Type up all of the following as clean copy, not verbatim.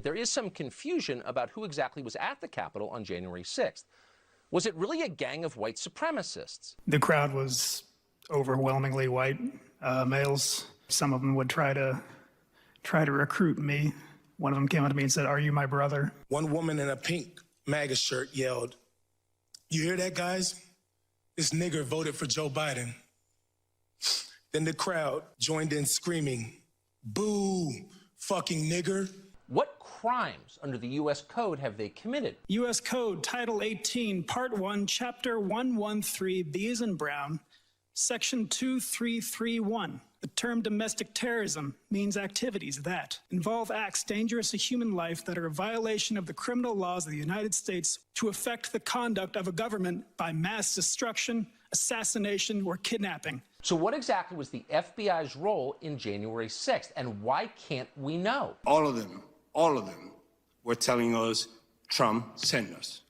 There is some confusion about who exactly was at the Capitol on January 6th. Was it really a gang of white supremacists? The crowd was overwhelmingly white males. Some of them would try to recruit me. One of them came up to me and said, "Are you my brother?" One woman in a pink MAGA shirt yelled, "You hear that, guys? This nigger voted for Joe Biden." Then the crowd joined in screaming, "Boo, fucking nigger." What crimes under the U.S. Code have they committed? U.S. Code, Title 18, Part 1, Chapter 113, B as in Brown, Section 2331. The term domestic terrorism means activities that involve acts dangerous to human life that are a violation of the criminal laws of the United States to affect the conduct of a government by mass destruction, assassination, or kidnapping. So what exactly was the FBI's role in January 6th, and why can't we know? All of them were telling us Trump sent us.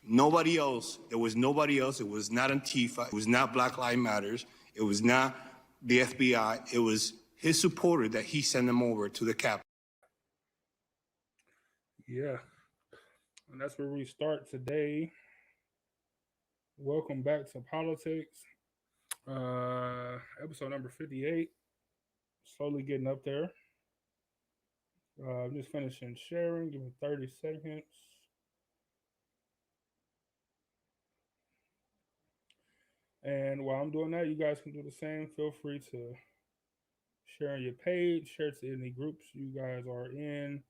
Nobody else, there was nobody else. It was not Antifa. It was not Black Lives Matters. It was not the FBI. It was his supporter that he sent them over to the Capitol. Yeah, and that's where we start today. Welcome back to Politics. Episode number 58. Slowly getting up there. I'm just finishing sharing. Give me 30 seconds. And while I'm doing that, you guys can do the same. Feel free to share on your page, share to any groups you guys are in.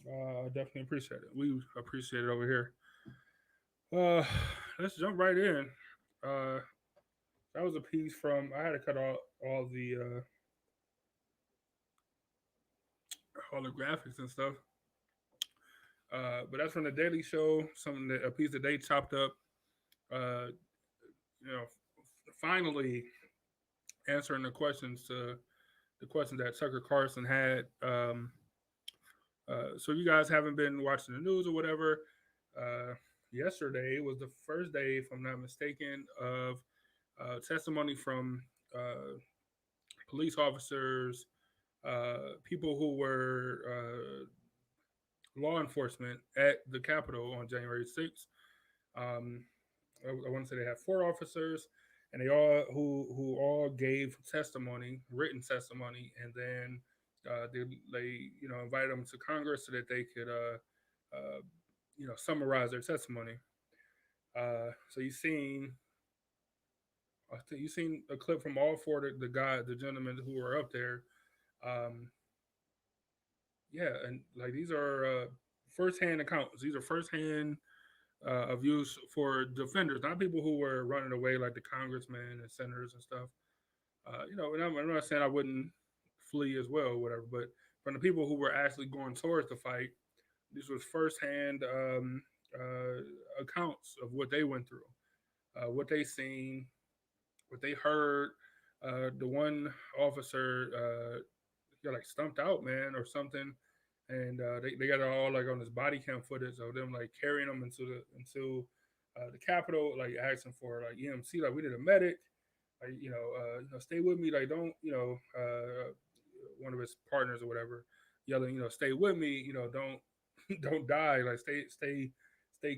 I definitely appreciate it. We appreciate it over here. Let's jump right in. That was a piece from, I had to cut all the graphics and stuff. But that's from the Daily Show, a piece that they chopped up. Finally answering the questions that Tucker Carlson had. So you guys haven't been watching the news or whatever. Yesterday was the first day, if I'm not mistaken, of testimony from police officers, people who were law enforcement at the Capitol on January 6th. I want to say they had 4 officers, and they all who all gave testimony, written testimony, and then they invited them to Congress so that they could summarize their testimony. So you've seen a clip from all 4 of the gentlemen who were up there. And like these are firsthand accounts. These are firsthand of use for defenders, not people who were running away like the congressmen and senators and stuff. And I'm not saying I wouldn't flee as well, or whatever, but from the people who were actually going towards the fight, this was firsthand accounts of what they went through, what they seen, what they heard. The one officer got like stumped out, man, or something. And they got it all like on this body cam footage of them like carrying them into the Capitol, like asking for like EMC, like we need a medic, like stay with me, like don't one of his partners or whatever yelling, stay with me, don't die, like stay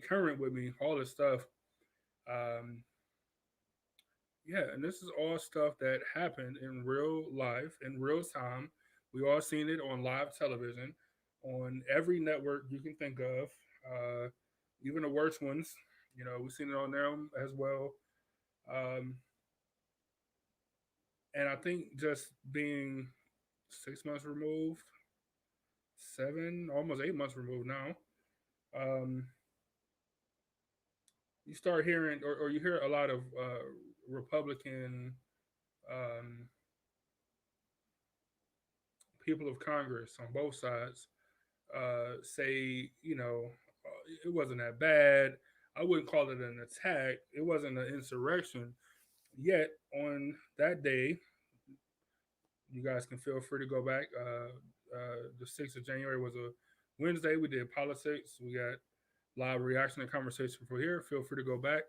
current with me, all this stuff. And this is all stuff that happened in real life, in real time. We all seen it on live television, on every network you can think of, even the worst ones. We've seen it on them as well. And I think just being 6 months removed, 7, almost 8 months removed now, you start hearing, or you hear a lot of Republican people of Congress on both sides say, it wasn't that bad. I wouldn't call it an attack. It wasn't an insurrection. Yet on that day, you guys can feel free to go back. The 6th of January was a Wednesday. We did Pol-I-Tics. We got live reaction and conversation from here. Feel free to go back.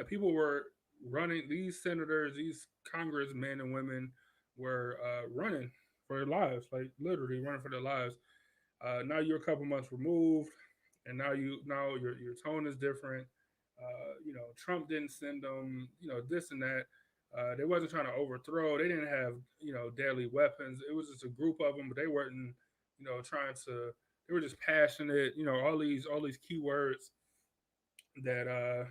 People were running. These senators, these congressmen and women were running for their lives, like literally running for their lives. Now you're a couple months removed, and now your tone is different. Trump didn't send them, this and that. They wasn't trying to overthrow. They didn't have, deadly weapons. It was just a group of them, but they weren't, trying to. They were just passionate. All these keywords that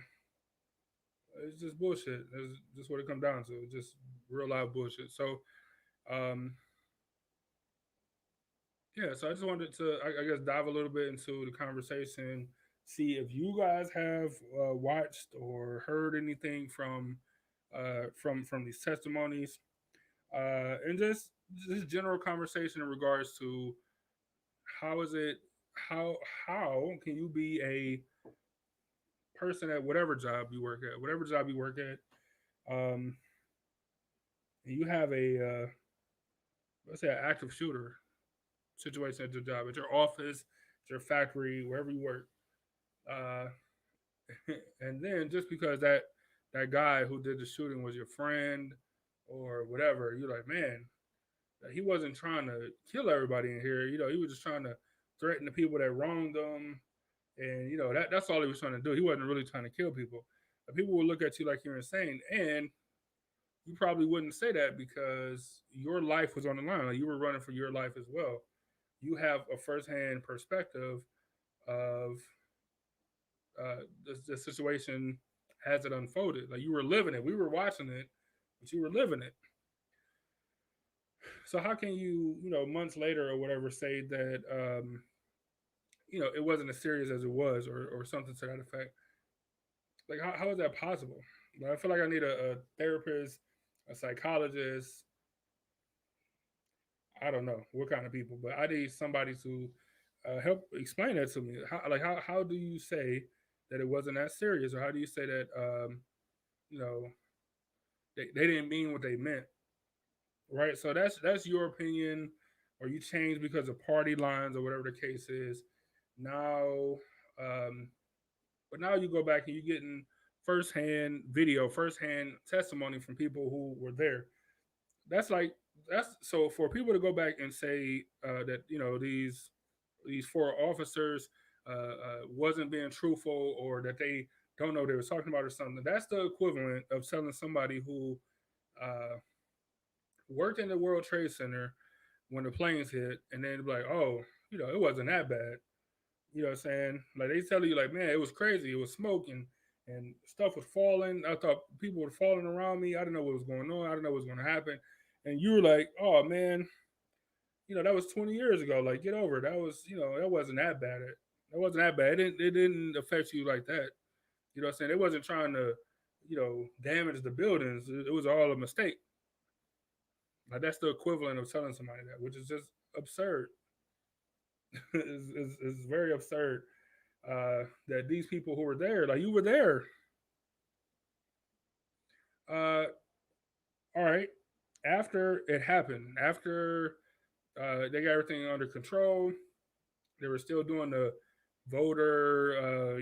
it's just bullshit. It's just what it comes down to. It's just real loud bullshit. So, um, yeah. So I just wanted to, I guess, dive a little bit into the conversation. See if you guys have watched or heard anything from these testimonies, and just general conversation in regards to how is it how can you be a person at whatever job you work at, um, and you have a let's say an active shooter situation at your job, at your office, at your factory, wherever you work, uh, and then just because that guy who did the shooting was your friend or whatever, you're like, man, he wasn't trying to kill everybody in here. He was just trying to threaten the people that wronged him, and that's all he was trying to do. He wasn't really trying to kill people. But people will look at you like you're insane, and you probably wouldn't say that because your life was on the line. Like you were running for your life as well. You have a firsthand perspective of the situation as it unfolded. Like you were living it. We were watching it, but you were living it. So how can you, months later or whatever, say that it wasn't as serious as it was, or something to that effect? Like how is that possible? Like, I feel like I need a therapist, a psychologist. I don't know what kind of people, but I need somebody to help explain that to me. How do you say that it wasn't that serious, or how do you say that you know they didn't mean what they meant, right? So that's your opinion, or you change because of party lines or whatever the case is. Now, um, but now you go back and you're getting firsthand video, firsthand testimony from people who were there. That's like that's so for people to go back and say that these four officers wasn't being truthful, or that they don't know what they were talking about or something. That's the equivalent of telling somebody who uh, worked in the World Trade Center when the planes hit, and then be like, oh, it wasn't that bad. You know what I'm saying? Like they tell you, like, man, it was crazy. It was smoke and stuff was falling. I thought people were falling around me. I didn't know what was going on. I didn't know what was going to happen. And you were like, oh man, that was 20 years ago. Like, get over it. That was, that wasn't that bad. It wasn't that bad. It didn't affect you like that. You know what I'm saying? It wasn't trying to, damage the buildings. It was all a mistake. Like that's the equivalent of telling somebody that, which is just absurd. It's very absurd that these people who were there, like you were there. Uh, all right. After it happened, after they got everything under control, they were still doing the voter,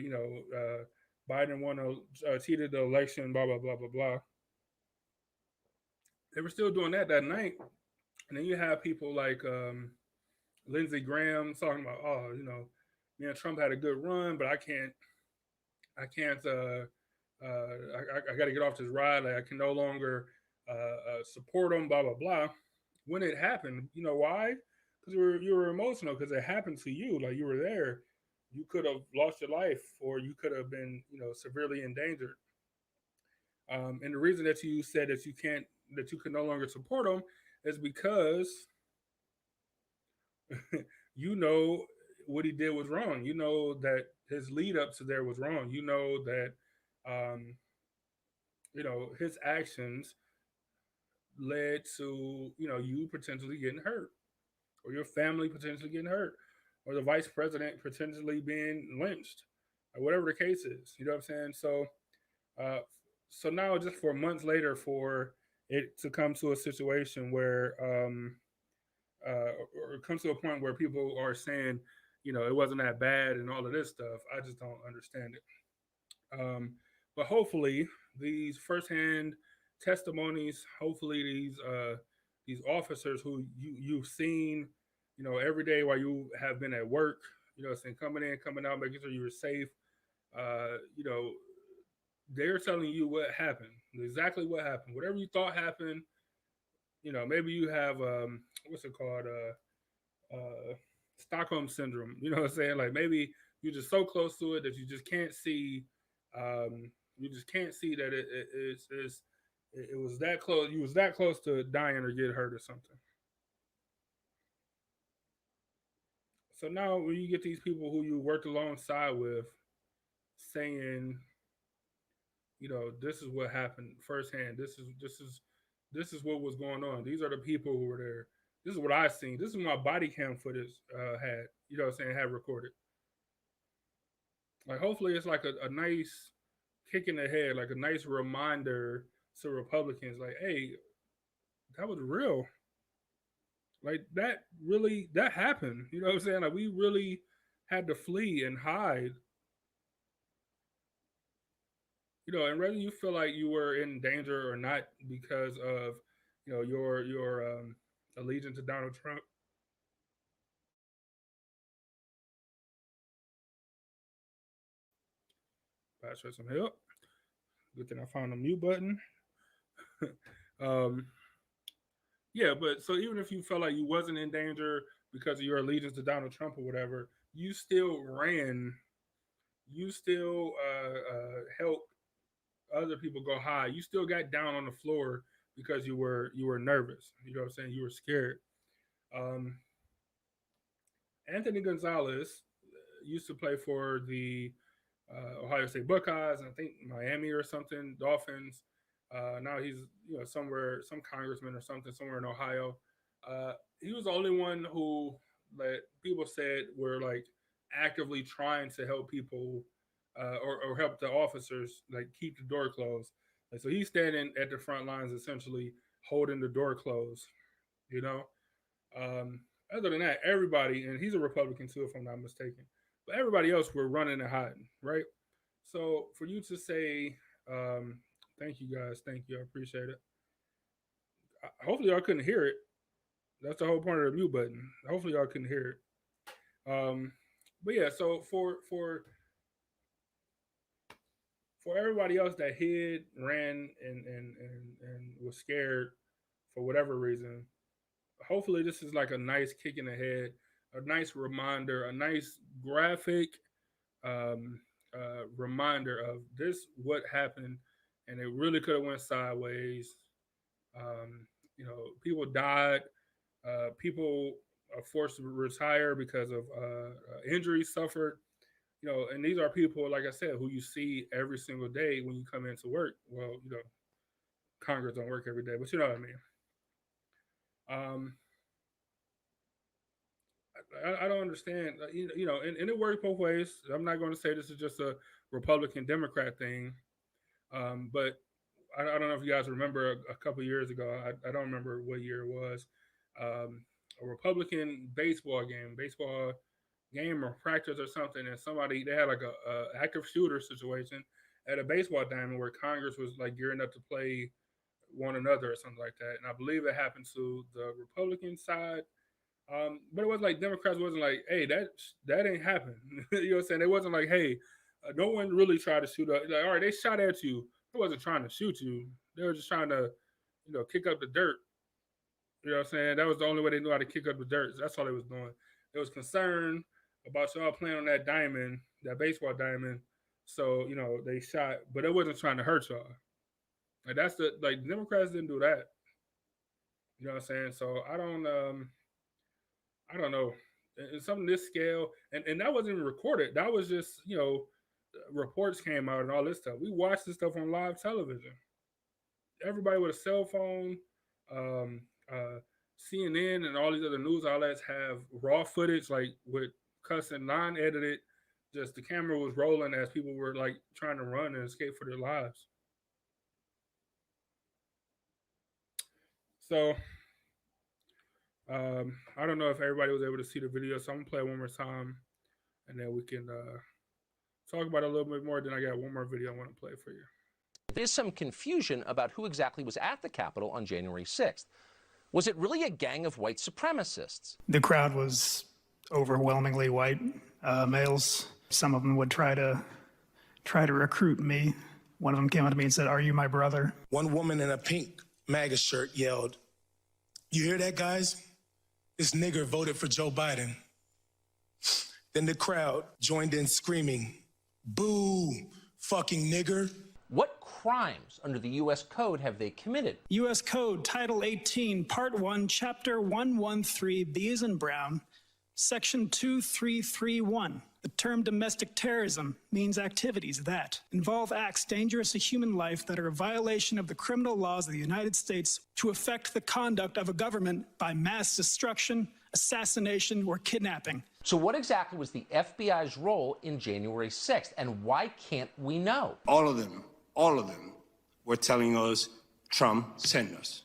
Biden won, cheated the election, blah, blah, blah, blah, blah. They were still doing that night. And then you have people like Lindsey Graham talking about, oh, me and Trump had a good run, but I can't, I got to get off this ride. Like I can no longer support him, blah, blah, blah. When it happened, you know why? Because you were emotional because it happened to you. Like you were there. You could have lost your life, or you could have been, severely endangered. And the reason that you said that you can no longer support him is because you know what he did was wrong. You know that his lead up to there was wrong. You know that um, his actions led to you potentially getting hurt, or your family potentially getting hurt, or the vice president potentially being lynched, or whatever the case is. You know what I'm saying? Uh, so now, just for months later, for it to come to a situation where or it comes to a point where people are saying, it wasn't that bad and all of this stuff. I just don't understand it. But hopefully, these firsthand testimonies, hopefully these officers who you've seen, you know, every day while you have been at work, you know, saying coming in, coming out, making sure you were safe. You know, they're telling you what happened, exactly what happened, whatever you thought happened. You know, maybe you have what's it called, Stockholm syndrome. You know what I'm saying? Like maybe you're just so close to it that you just can't see. You just can't see that it was that close. You was that close to dying or get hurt or something. So now when you get these people who you worked alongside with saying, you know, this is what happened firsthand. This is what was going on. These are the people who were there. This is what I seen. This is my body cam footage had, you know what I'm saying, had recorded. Like hopefully it's like a nice kick in the head, like a nice reminder to Republicans, like, hey, that was real. Like that happened. You know what I'm saying? Like we really had to flee and hide. You know, and whether you feel like you were in danger or not because of, you know, your allegiance to Donald Trump. Pass for some help. Good thing I found the mute button. um, yeah, but so even if you felt like you wasn't in danger because of your allegiance to Donald Trump or whatever, you still ran. You still helped other people go high. You still got down on the floor because you were nervous. You know what I'm saying? You were scared. Um, Anthony Gonzalez used to play for the Ohio State Buckeyes, and I think Miami or something, Dolphins. Now he's, you know, somewhere, some congressman or something, somewhere in Ohio. He was the only one who, like, people said were like actively trying to help people or help the officers like keep the door closed. Like, so he's standing at the front lines, essentially holding the door closed. You know, um, other than that, everybody, and he's a Republican too, if I'm not mistaken, but everybody else were running and hiding, right? So for you to say, thank you guys, thank you, I appreciate it. Hopefully y'all couldn't hear it. That's the whole point of the mute button. Hopefully y'all couldn't hear it. But yeah, so for everybody else that hid, ran, and was scared for whatever reason, hopefully this is like a nice kick in the head, a nice reminder, a nice graphic um, reminder of this what happened, and it really could have went sideways. You know, people died. People are forced to retire because of injuries suffered. You know, and these are people, like I said, who you see every single day when you come into work. Well, you know, Congress don't work every day, but you know what I mean. I don't understand. You know, and it works both ways. I'm not going to say this is just a Republican Democrat thing, but I don't know if you guys remember a couple years ago. I don't remember what year it was. A Republican baseball game or practice or something, and somebody they had like a active shooter situation at a baseball diamond where Congress was like gearing up to play one another or something like that. And I believe it happened to the Republican side. But it was like Democrats wasn't like, hey, that ain't happen. You know what I'm saying? It wasn't like, hey, no one really tried to shoot up. Like, all right, they shot at you. They wasn't trying to shoot you. They were just trying to, you know, kick up the dirt. You know what I'm saying? That was the only way they knew how to kick up the dirt. That's all they was doing. They was concerned about y'all playing on that diamond, that baseball diamond. So, you know, they shot, but it wasn't trying to hurt y'all. Like that's the like Democrats didn't do that. You know what I'm saying? So I don't know. And something this scale, and that wasn't even recorded. That was just, you know, reports came out and all this stuff. We watched this stuff on live television. Everybody with a cell phone, um, CNN and all these other news outlets have raw footage, like with cussing, non-edited. Just the camera was rolling as people were like trying to run and escape for their lives. So I don't know if everybody was able to see the video, so I'm gonna play it one more time, and then we can talk about it a little bit more. Then I got one more video I want to play for you. There's some confusion about who exactly was at the Capitol on January 6th. Was it really a gang of white supremacists? The crowd was overwhelmingly white males. Some of them would try to recruit me. One of them came up to me and said, "Are you my brother?" One woman in a pink MAGA shirt yelled, "You hear that, guys? This nigger voted for Joe Biden." Then the crowd joined in screaming, "Boo, fucking nigger." What crimes under the U.S. Code have they committed? U.S. Code, Title 18, Part 1, Chapter 113, B as in Brown, Section 2331. The term domestic terrorism means activities that involve acts dangerous to human life that are a violation of the criminal laws of the United States to affect the conduct of a government by mass destruction, assassination, or kidnapping. So what exactly was the FBI's role in January 6th, and why can't we know? All of them were telling us Trump sent us.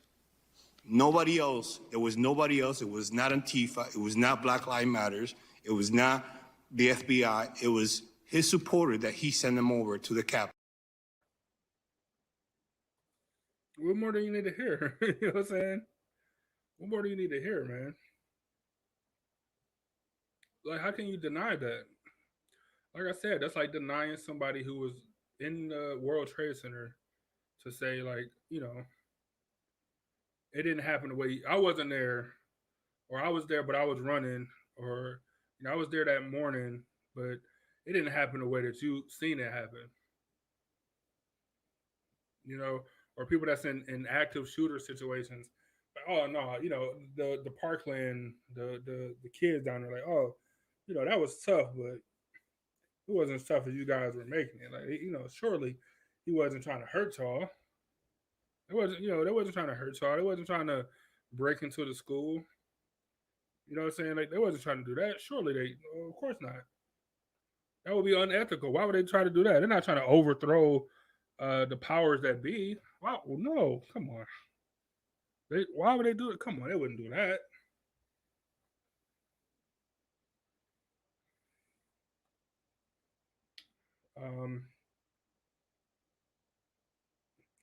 Nobody else, there was nobody else. It was not Antifa. It was not Black Lives Matters. It was not the FBI. It was his supporter that he sent them over to the Capitol. What more do you need to hear? You know what I'm saying? What more do you need to hear, man? Like, how can you deny that? Like I said, that's like denying somebody who was in the World Trade Center to say, like, you know, it didn't happen the way I wasn't there, or I was there but I was running, or I was there that morning, but it didn't happen the way that you seen it happen. Or people that's in active shooter situations. Like, oh no, the Parkland, the kids down there, like, oh, that was tough, but it wasn't as tough as you guys were making it. Like, surely he wasn't trying to hurt y'all. It wasn't, they wasn't trying to hurt y'all. They wasn't trying to break into the school. You know what I'm saying? Like, they wasn't trying to do that. Surely of course not. That would be unethical. Why would they try to do that? They're not trying to overthrow the powers that be. Wow, well, no, come on. Why would they do it? Come on, they wouldn't do that.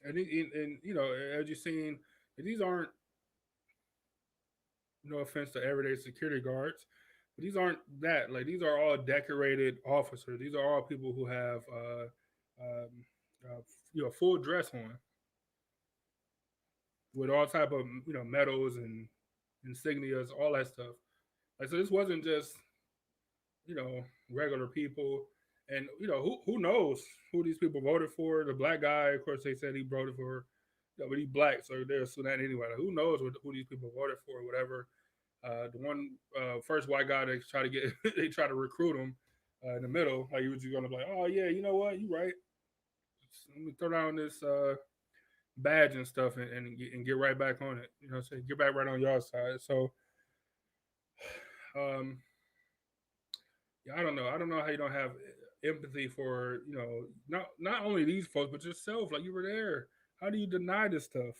And as you've seen, these aren't, no offense to everyday security guards, but these aren't that. Like, these are all decorated officers. These are all people who have full dress on with all type of medals and insignias, all that stuff. Like, so this wasn't just regular people. And who knows who these people voted for? The black guy, of course, they said he voted for, but he's black, so they're assuming that anyway. Like, who knows who these people voted for, or whatever. The one first white guy they try to get, they try to recruit him in the middle. Like, he was just gonna be like, oh yeah, you know what, you right. Let me throw down this badge and stuff and get right back on it. You know what I'm saying? Get back right on your side. So, yeah, I don't know. I don't know how you don't have empathy for, not only these folks, but yourself. Like, you were there. How do you deny this stuff?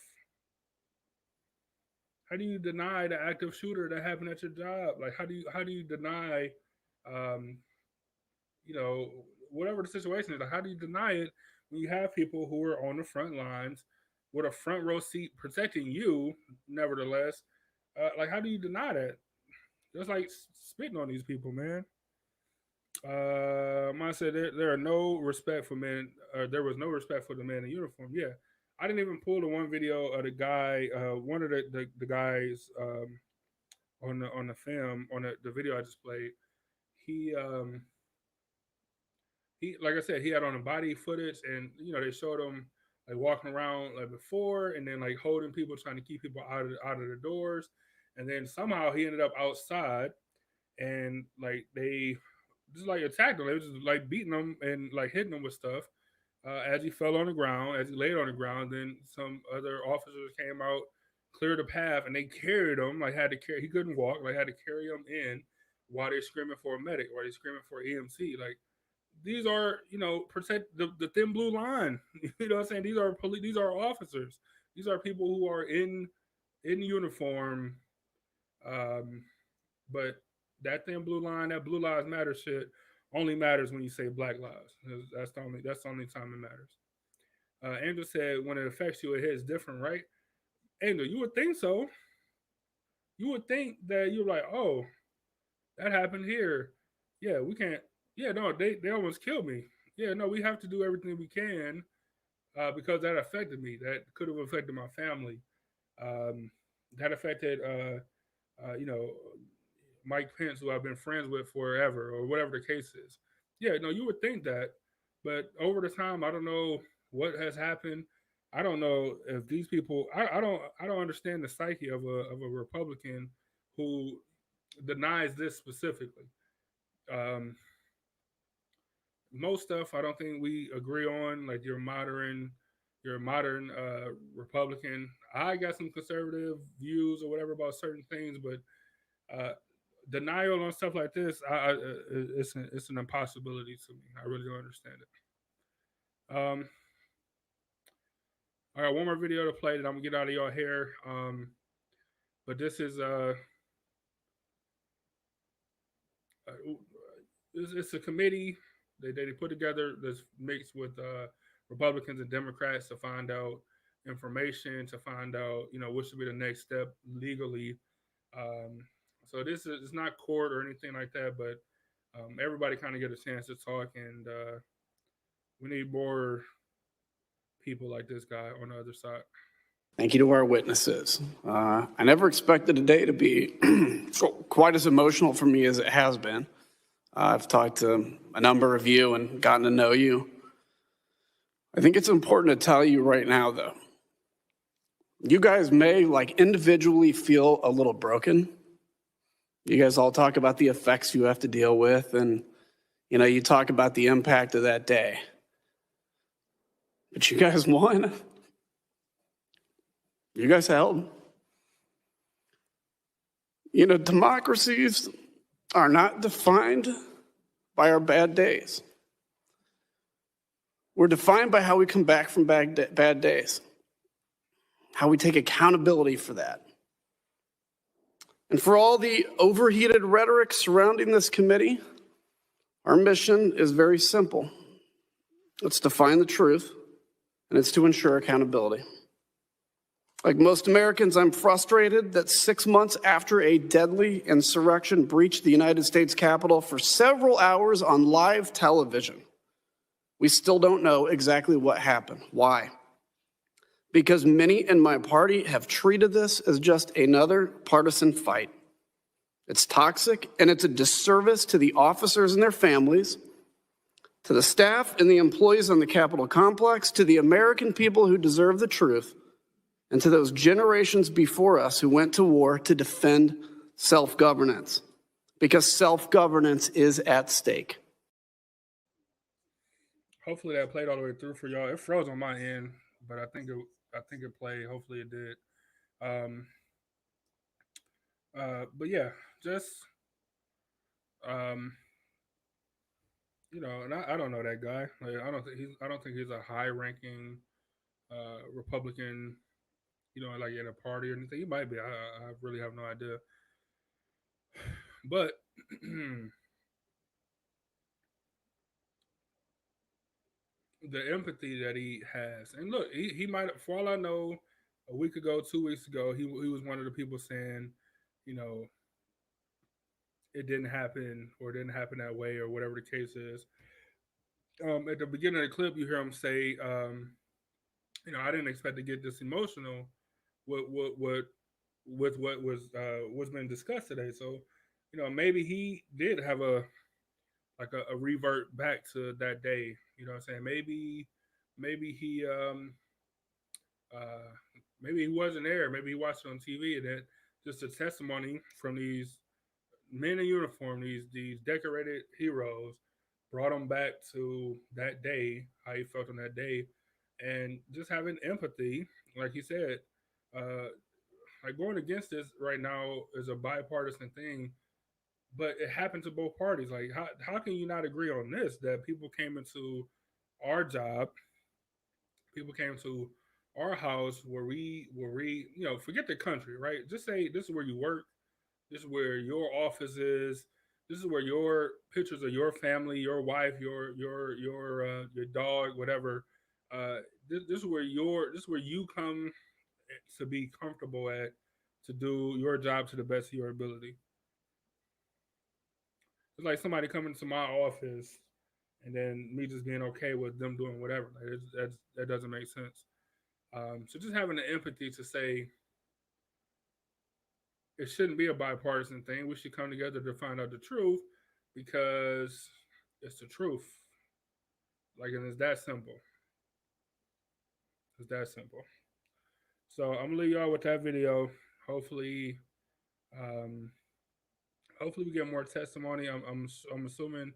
How do you deny the active shooter that happened at your job? Like, how do you deny, whatever the situation is? Like, how do you deny it when you have people who are on the front lines with a front row seat protecting you? Nevertheless, like, how do you deny that? It's like spitting on these people, man. I said there are no respect for men. There was no respect for the man in uniform. Yeah, I didn't even pull the one video of the guy, one of the guys on the film, on the video I just played. He like I said, he had on the body footage, and they showed him like walking around like before, and then like holding people, trying to keep people out of the doors, and then somehow he ended up outside, and like they just like attacked him. They was just like beating him and like hitting him with stuff. As he fell on the ground, as he laid on the ground, then some other officers came out, cleared the path, and they carried him. Like, had to carry. He couldn't walk. Like, had to carry him in while they're screaming for a medic, while they're screaming for EMC. Like, these are protect the thin blue line. You know what I'm saying? These are police. These are officers. These are people who are in uniform. But that thin blue line, that Blue Lives Matter shit, only matters when you say Black Lives. That's the only time it matters. Angel said, when it affects you, it hits different, right? Angel, you would think so. you would think that you're like, oh, that happened here. Yeah, we can't. Yeah, no, they almost killed me. Yeah, no, we have to do everything we can because that affected me. That could have affected my family. Um, that affected, you know, Mike Pence, who I've been friends with forever, or whatever the case is. Yeah, no, you would think that, but over the time, I don't know what has happened. I don't know if these people. I don't understand the psyche of a Republican who denies this specifically. Um, Most stuff I don't think we agree on. Like your modern Republican. I got some conservative views or whatever about certain things, but uh, denial on stuff like this, it's an impossibility to me. I really don't understand it. I got one more video to play that I'm gonna get out of your hair. But this is uh, it's a committee they put together that's mixed with Republicans and Democrats to find out information, to find out what should be the next step legally. Um, so this is it's not court or anything like that, but everybody kind of get a chance to talk, and we need more people like this guy on the other side. Thank you to our witnesses. I never expected today to be quite as emotional for me as it has been. I've talked to a number of you and gotten to know you. I think it's important to tell you right now, though, you guys may individually feel a little broken. You guys all talk about the effects you have to deal with, and you talk about the impact of that day. But you guys won. You guys held. Democracies are not defined by our bad days. We're defined by how we come back from bad days, how we take accountability for that. And for all the overheated rhetoric surrounding this committee, our mission is very simple. It's to find the truth, and it's to ensure accountability. Like most Americans, I'm frustrated that 6 months after a deadly insurrection breached the United States Capitol for several hours on live television, we still don't know exactly what happened. Why? Because many in my party have treated this as just another partisan fight. It's toxic, and it's a disservice to the officers and their families, to the staff and the employees on the Capitol complex, to the American people who deserve the truth, and to those generations before us who went to war to defend self-governance, because self-governance is at stake. Hopefully that played all the way through for y'all. It froze on my end, but I think it played. Hopefully it did. But yeah, just and I don't know that guy. I don't think he's a high-ranking Republican. In a party or anything. He might be. I really have no idea. But the empathy that he has, and look, he might, for all I know, a week ago, 2 weeks ago, he was one of the people saying, it didn't happen or it didn't happen that way or whatever the case is. At the beginning of the clip, you hear him say, I didn't expect to get this emotional with what was what's been discussed today. So, maybe he did have a revert back to that day. You know what I'm saying? Maybe he maybe he wasn't there. Maybe he watched it on TV, and that just a testimony from these men in uniform, these decorated heroes, brought him back to that day, how he felt on that day, and just having empathy, like he said. Like going against this right now is a bipartisan thing, but it happened to both parties. Like how can you not agree on this? That people came into our job, people came to our house where we forget the country, right? Just say this is where you work, this is where your office is, this is where your pictures of your family, your wife, your dog, whatever. This is where you come to be comfortable at to do your job to the best of your ability. It's like somebody coming to my office and then me just being okay with them doing whatever. Like that doesn't make sense. So just having the empathy to say it shouldn't be a bipartisan thing. We should come together to find out the truth because it's the truth. Like, and it's that simple. It's that simple. So I'm gonna leave y'all with that video. Hopefully, hopefully we get more testimony. I'm assuming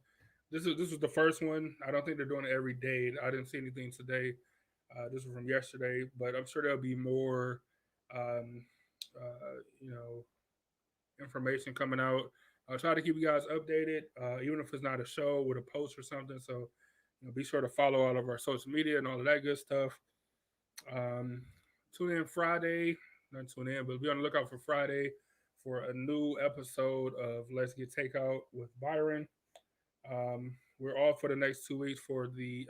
this was the first one. I don't think they're doing it every day. I didn't see anything today. This was from yesterday, but I'm sure there'll be more, you know, information coming out. I'll try to keep you guys updated, even if it's not a show with a post or something. So, you know, be sure to follow all of our social media and all of that good stuff. Tune in Friday, not tune in, but be on the lookout for Friday for a new episode of Let's Get Takeout with Byron. We're off for the next 2 weeks for the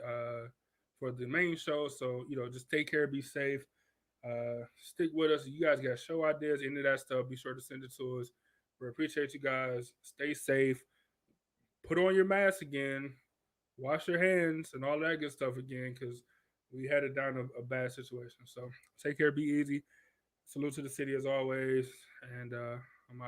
main show. So, you know, just take care, be safe. Stick with us. You guys got show ideas, any of that stuff, be sure to send it to us. We appreciate you guys. Stay safe. Put on your mask again. Wash your hands and all that good stuff again, because we headed down a bad situation. So take care, be easy. Salute to the city as always. And I'm out of here.